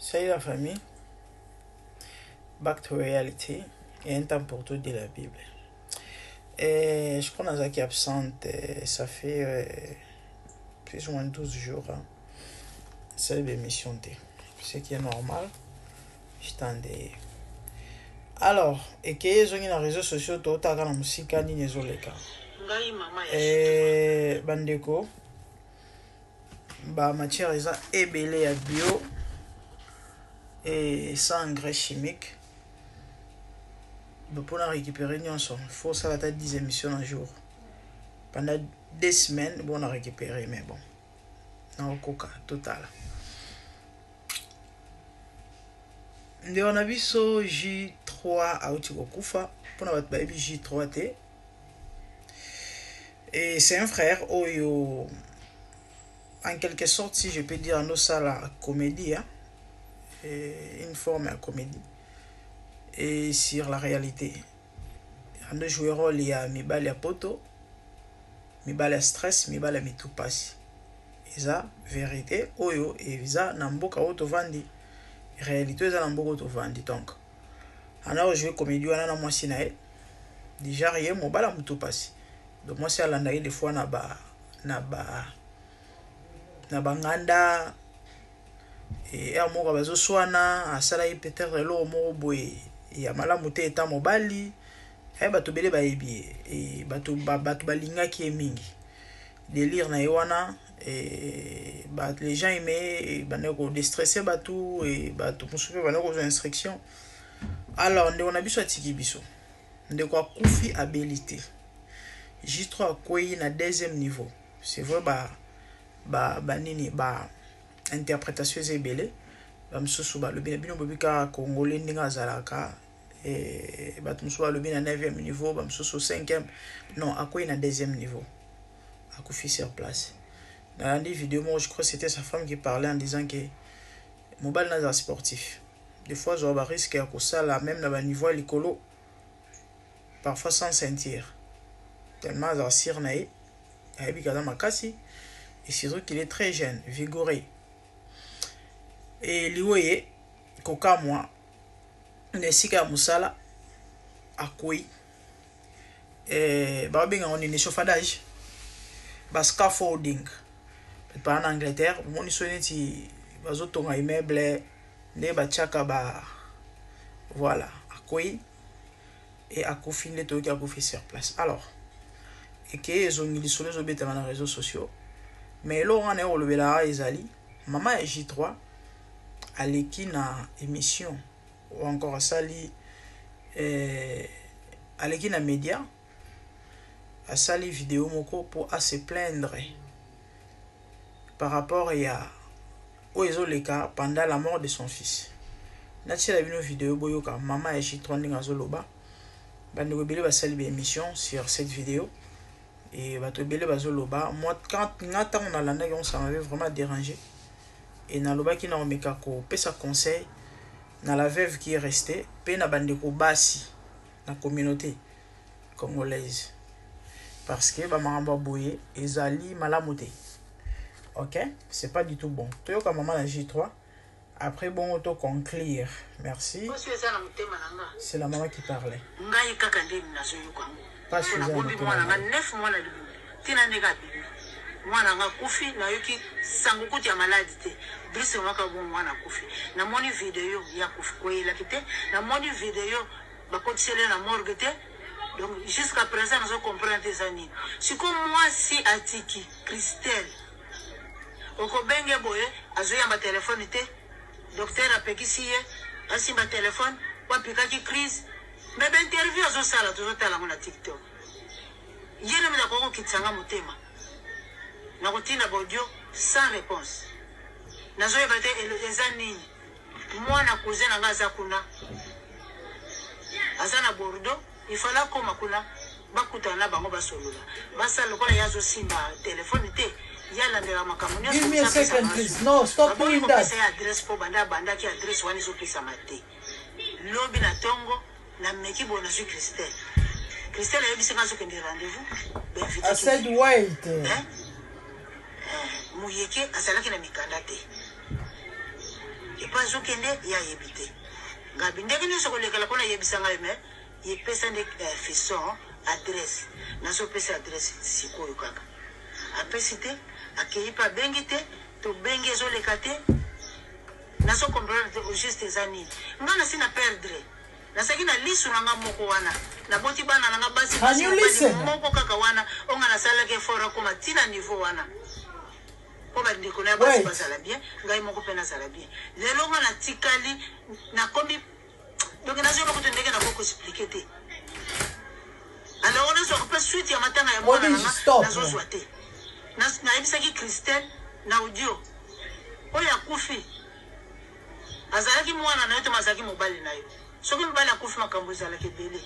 Salut la famille. Back to reality. Et un temps pour tout de la Bible. Et je crois que qui est absente. Ça fait plus ou moins 12 jours. Hein. C'est l'émission. Ce qui est normal. Je t'endais. Alors, et que les gens sur les réseaux sociaux, tout à la musique, ni les oleka. Et bandeko. Bah matière est belé à bio. Et sans engrais chimique. Pour récupérer, il faut ça la 10 émissions un jour. Pendant 2 semaines, on a récupéré, mais bon. On a coca total. On a vu ce J3 à Outikokufa. Pour notre baby J3T. Et c'est un frère, Oyo. En quelque sorte, si je peux dire, nous ça la comédie. Hein? Une forme de comédie et sur la réalité. On a joué rôle il y a mibali à poto, mibali à stress, mibali à mitupasi. Et ça, vérité, oyo, et ça, namboka auto vandi. Réalité, ça namboka auto vandi. Donc, on a joué comédie, on a moi sinae. Déjà, rien, mobala mitupasi. Donc, moi, c'est à l'andaï des fois, naba nganda. Et à moi bazo soana asala peut-être lo mo boye ya malamu te eta mobali bato bele bayebi et bato balinga ki mingi délire na yoana et les gens aimaient baneko déstresser bato et bato musupe baneko aux instructions. Alors on a biso atiki biso ndeko akufi abilité J3 koyi na deuxième niveau. C'est vrai nini interprétation zébélé bamsusu balobi bino bobika congolais ndinga zalaka et batumsu balobi na 9e niveau bamsusu 5e non akoyi na 2e niveau akufi sur place. Dans la vidéo moi je crois que c'était sa femme qui parlait en disant que mobile na sportif des fois zo ba risque ya kosala même na ba niveau likolo parfois sans sentir tellement za sir nae ayebika za makasi et surtout qu'il est très jeune vigoreux. Et liweye koka moi nesika musala akoi babenga on est chauffage scaffolding par en Angleterre moni soneti bazotonga immeuble ne bachaka ba voilà akoi et akufi le toki akufi sur place. Alors et que ils ont mis sur les obéta dans les réseaux sociaux mais là on est au lobela ezali maman est J3 aleki na émission ou encore sali aleki na média a sali vidéo moko pour à se plaindre par rapport à Oezoleka pendant la mort de son fils. Nati la vidéo boyoka maman et J3 ndinga zoloba bande bele ba sali émission sur cette vidéo et bato bele bazoloba moi quand on a landa on ça m'avait vraiment dérangé. Et na loba ki na omeka ko pesa conseil na la veuve qui est restée pe na bandeko basi na communauté congolaise parce que ba maramba boye ezali malamuté. OK, c'est pas du tout bon. Toyoka maman la J3 après bon auto conclure. Merci. C'est la maman qui parlait. Pas Suzanne. Mwana nga kufi na yoki sangu kuti ya maladi te brise waka bon mwana kufi na moni video ya kufi koyela kite na moni video bakotisele na morgue te donc jusqu'à présent nous comprendre des années si comme moi si atiki Christelle oko benge boye azoya ma téléphone te docteur apekisiye asimba téléphone wapika ki crise mais ben interview azo sala toujours tala na TikTok yene mna ko kitsanga mutema na routine bodio sans réponse nazo ebate ezani mwana cousin nga za kuna azana Bordeaux il fallait koma kuna bakutana bango basolola basa lokola yazo simba téléphone te yala ndela makamuni give me a second please no stop doing that c'est adresse pour banda ki adresse wani zo pesa mate lobi na tongo na meki bona sur Christelle yebisi ngazo kende rendez-vous I said wait muyeke azalaki na mikanda te papa azokende ya yebite ngabi ndenge nyonso kolekala kona yebisa ngai me yepesa nde fiston adresse nazopesa adresse sikoyo kaka apesi te akei pa bengi te tobengi ezoleka te nazo comprendre te juste eza nini nga nasi na perdre nasaki na lisu nanga moko wana naboti bana nanga basi moko kaka wana onga nasalaki effort akoma ntina niveau wana po bandeko na basi bazala bien ngai moko mpe nazala bien lelo nga natikali nakomi donc nazoyoba kutu ndenge nakoko explike te alors nazwaka mpe suite ya matanga ya mwana nanga nazozwa te nayebisaki Christelle na audio oyo akufi azalaki mwana na yo te mazalaki mobali na yo soki mobali akufi makambo ezalaki ebele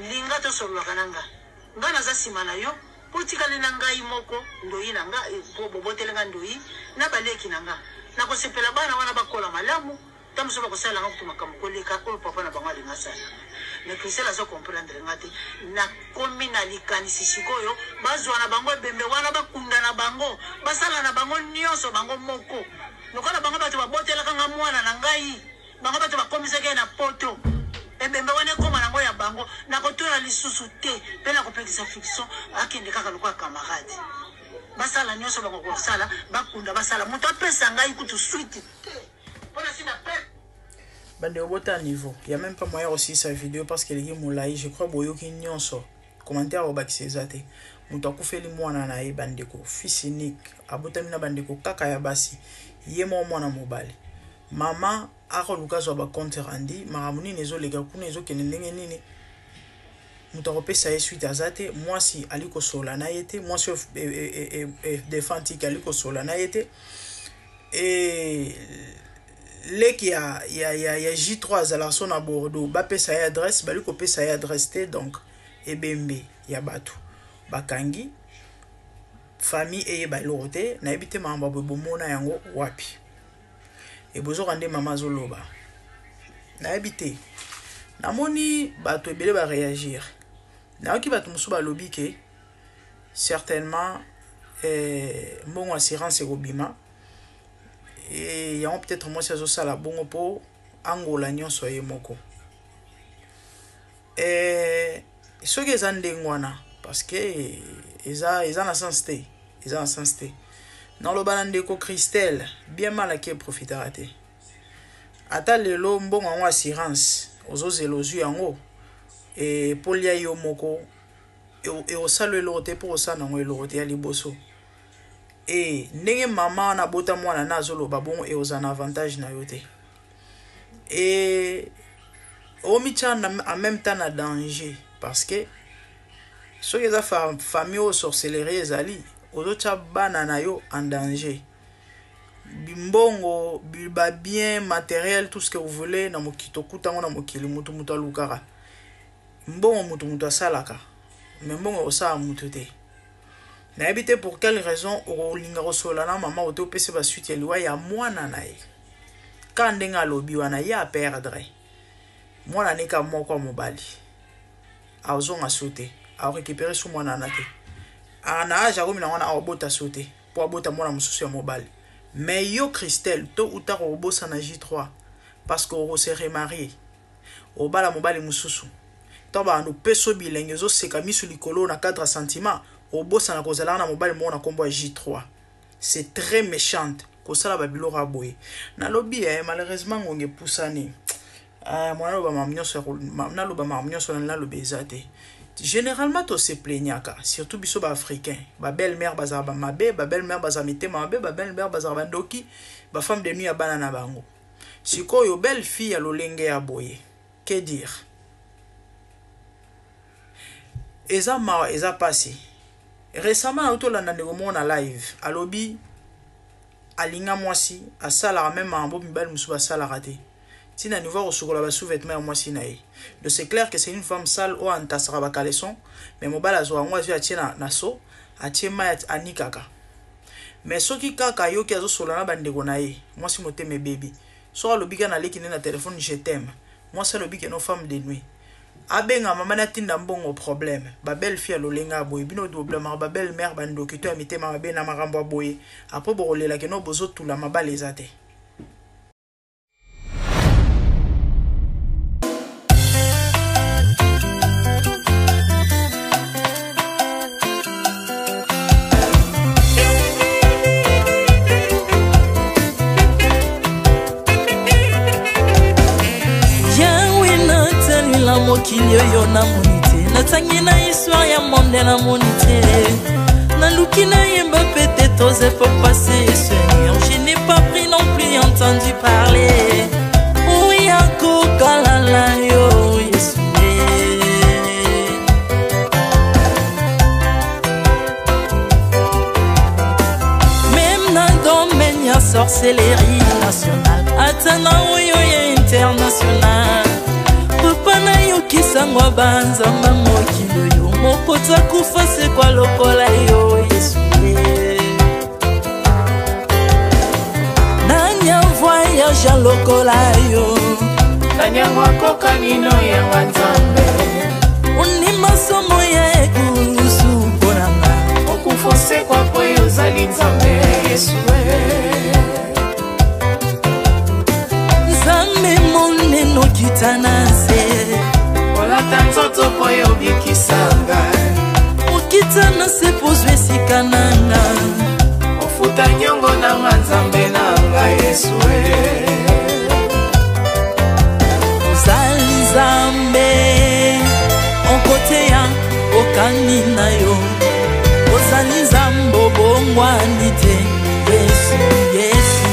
linga tosololaka na nga naza nsima na yo po tikali na ngai moko ndoyi na nga po bobotele nga ndoyi na baleki na nga nakosepela bana wana bakola malamu ta mosusu bakosalanga kutu makambo koleka oyo papa na bango alinga sala mais Christelle azo comprendre nga te nakomi na likanisi sikoyo bazwa na bango ebembe wana bakunda na bango basala na bango nyonso bango moko lokola bango bato babotelaka nga mwana na ngai bango bato bakomisaki na poto ebembe wana ekoma nango ya bango nakotuna lisusu te mpe nakopekisa fiction akende kaka lokola camarade basala nyonso bango kosala bakunda basala moto apesa ngai kutu suite te mpona sina pe bande obota niveau il y a même pas moyen aussi sa vidéo parce qu'elle est moulai je crois boyoki nyonso commentaire obakisi eza te moto akufeli mwana na ye bandeko fils unique abotami na bandeko kaka ya basi ye mwana mobali mama akoluka zwa bacompte randi makambo nini ezoleka kuna ezokende ndenge nini moto akopesa ye suite aza te mwasi ali kosola na ye te mwasi defantike ali kosola na ye te leki ya J3 azalaka so na Bordeaux bapesa ye adresse bali kopesa ye adresse te donc ebembe ya bato bakangi famille eyeba eloko te nayebi te makambo boye bomona yango wapi ebozoka nde mama azoloba nayebi te namoni bato ebele bareagir nayoki bato mosusu balobi ke certainement mbongo assurance ekobima et yango peut-être moi c'est ça la bongo po angola nyonso ye moko soki eza ndenge wana parce que eza na sens te eza na sens te naloba na ndeko Christelle bien mal aki eprofitaka te ata lelo mbongo yango assurance ozozela ozwi yango po lia yo moko eosala eloko te mpo kosala nango eloko te ya liboso ndenge mama wana bota mwana na azoloba bongo eoza na avantage na yo te omitia en même temps na danger parce que soki eza famille oyo sorcellerie ezali ozotia bana na yo en danger bimbongo babien matériel tout ce que vous voulez na mokili tokutango na mokili mutu alukaka mbongo mutu asalaka mais mbongo osala mutu te nayebi te pour quelle raison okolinga kosola na mama ote opesi basuite ya liwa ya mwana na ye ka ndenge alobi wana ye aperdre mwana nika moko ya mobali azonga so te aorekipere so mwana na te na age akomi na wana aobota so te po abota mwana mosusu ya mobali mais yo Christelle to uta kobosa na J3 parce que oko se remarier obala mobali mosusu to bandu peso bilenge ezoseka misu likolo na cadre sentiment obosa na kozala na mobali mona kombo ya J3 c'est très méchante kosala babiloko aboye nalobi malheureusement ngonge pusani mwana loba mamnyonso na nalobi eza te généralement to se plaignaka surtout biso ba africain ba belle mère bazala ba mabe ba belle mère bazala mitema mabe ba belle mère bazala bandoki ba femme de nuit ya bana na bango sikoyo belle fille ya lolenge ya boye que dire eza mawa eza passé récemment otolanda ndeko mona live alobi alinga mwasi asalaka même mambo mibali musu basalaka te tina niveau kosukola ba sous-vêtements ya mwasi na ye donc c'est clair que c'est une femme sale o antasaka ba caleçon mais mobali azwa yango azwi atie na so atie mai anikaka mais soki kaka yoki azosola na bandeko na ye mwasi motema ebebi so alobi ka naleki nde na téléphone je t'aime mwasi alobi ke no femme de nuit abenga mama na tinda mbongo problème ba belle fille lolenga boye bino problème ba belle mère bandoki to ya mitema mabe na makambo boye après bokolela ke no bozotula mabale ezate na mokili oyo namoni te natangi na histoire ya monde namoni te naluki nayemba pete toze po passer Seigneur je n'ai pas pris non plus entendu parler oya kokalala yo Yesu même na domaine ya sorcellerie nationale atana oyo ya international papa na yo kisangwa banzamba mokili oyo mokota kufa se kwa lokola yo Yesu nanya voyage lokola yo nanya wakoka nino ya wanzambe uni masomo ya ekusu ponanga okufose kwa poyo zali nzambe Yesu Zambe moneno kitana se olata nzoto poyo bikisanga okitana se pozwe sikananga ofuta nyongo na nzambe nanga Yesu ozali Nzambe onkote ya okani na yo ozali Nzambe obongwani te Yesu Yesu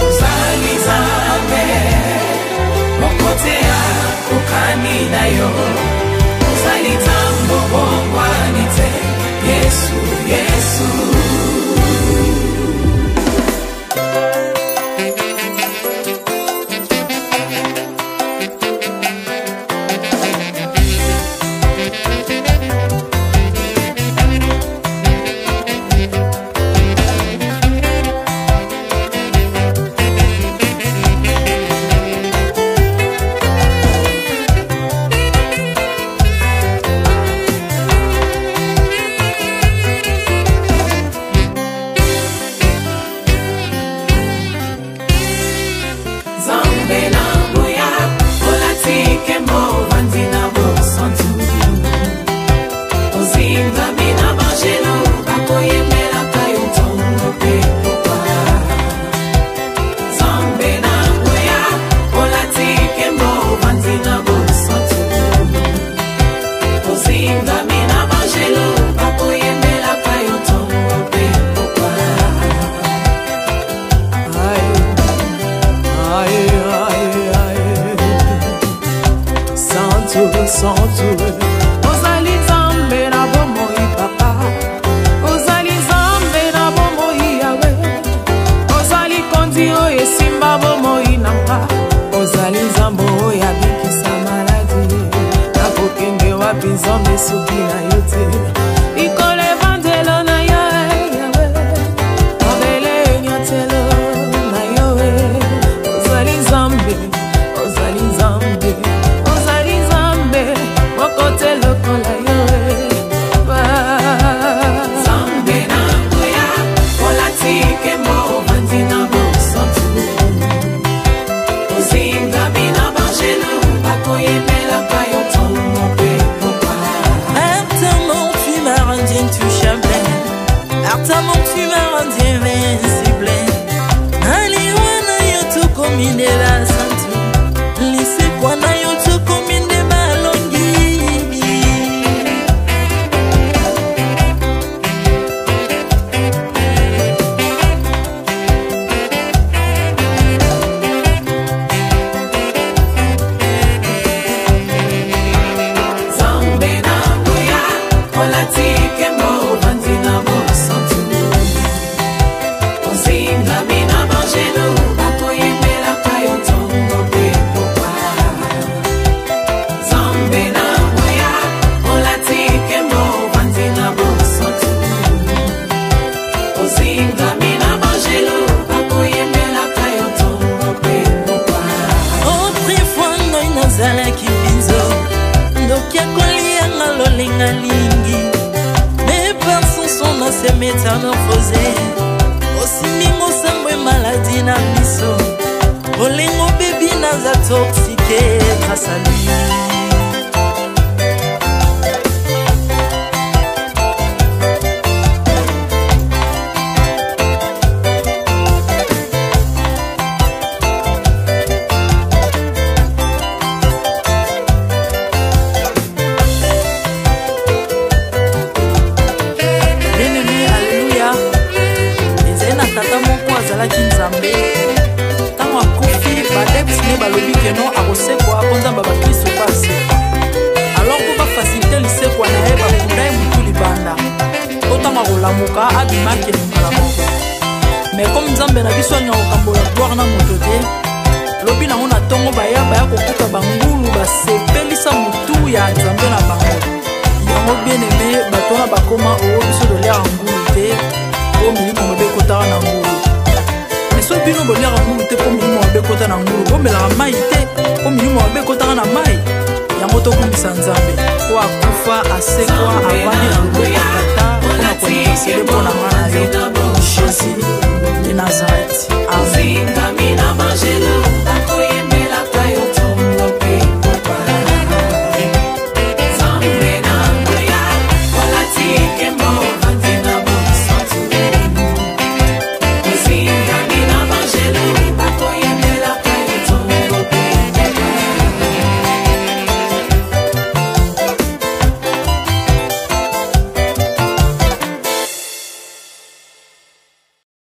ozali Nzambe onkote ya okani na yo ozali Nzambe obongwani te Yesu Yesu ozali Nzambe na bomoi papa ozali Nzambe na bomoi yawe ozali kondi oyo esimba bomoi nanga ozali Nzambe oyo abikisa maladi nakokende wapi Nzambe soki na yo te ikolo evangelo na yo yawe mabele nyatelo na yo ozali Nzambe ozali Nzambe kote lokola yo Nzambe na ngoya olatike mo bandina bosantu ozinga bina bangelo bakoyemela kayo tongo pe popa Artamon tu m'as rendu intouchable Artamon tu m'as rendu invincible Aliwana yo tu komine la santu Lise kwa na yo tu komine balongi se métamorphosé Osimingo sangwe maladie na miso Olingo baby naza toxiqué grâce à lui azalaki nzambe ntango akufi badepsine balobi keno akosekwa mpo nzambe bakristo mpo asekwa alors mpo bafasilite lisekwa na ye bakunda ye mutu libanda to ntango akolamuka abima akende mbala moko mais comme nzambe na biso alinga kokambola gloire na moto te lobi nango na ntongo baya kokuta bangulu basepelisa mutu ya nzambe na bango yango bien aimé bato wana bakoma oyo biso toliaka ngulu te po milimo mabe ekotaka na ngulu mais soki bino boliaka ngulu te po milimo mabe ekota na ngulu bomelaka mai te po milimo mabe ekotaka na mai yango tokumisa nzambe po akufa asekwa avandi na loboko